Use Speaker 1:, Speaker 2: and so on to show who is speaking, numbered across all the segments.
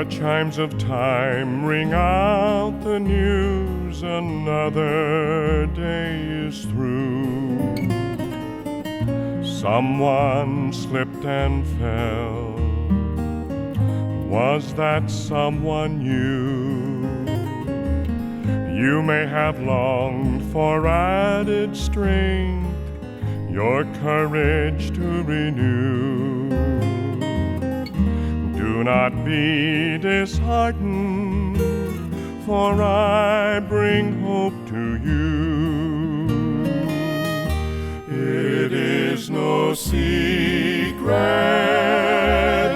Speaker 1: The chimes of time ring out the news, another day is through. Someone slipped and fell. Was that someone you? You may have longed for added strength, your courage to renew. Do not be disheartened, for I bring hope to you. It is no secret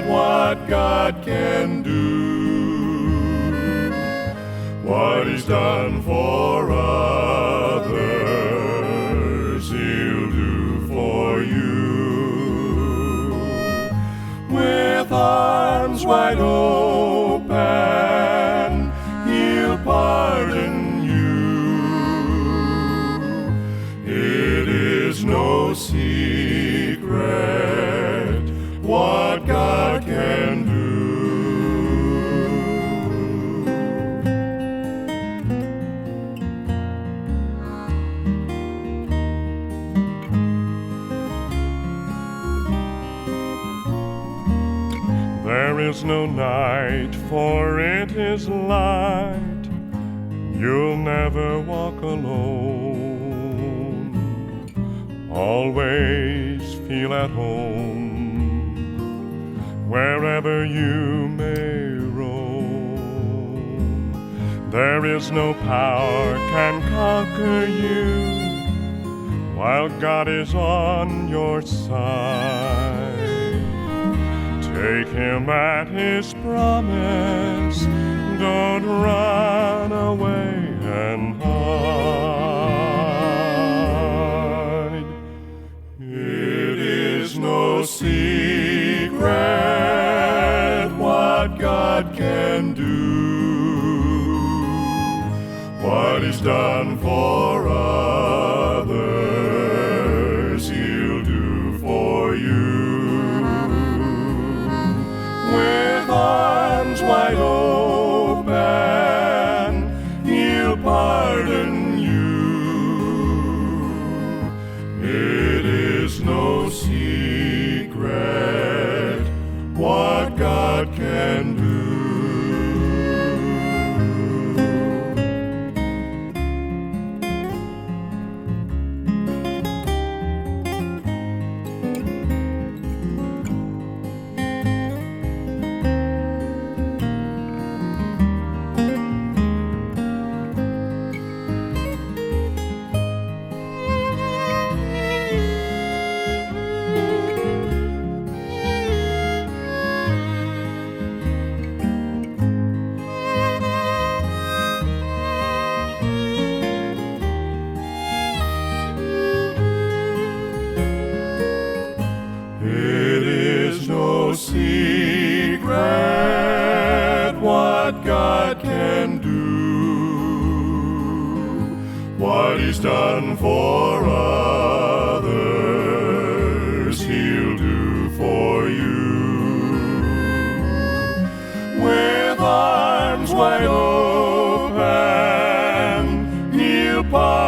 Speaker 1: what God can do. What He's done for others, He'll do for you. With arms wide open, He'll pardon you. It is no secret what God can do. There is no night, for it is light. You'll never walk alone. Always feel at home, wherever you may roam. There is no power can conquer you, while God is on your side. Take Him at His promise, don't run away and hide. It is no secret what God can do. What He's done for others, He'll do for you. With arms wide open, He'll pardon you. It is no secret what God can do. Secret what God can do. What He's done for others, He'll do for you. With arms wide open, He'll pardon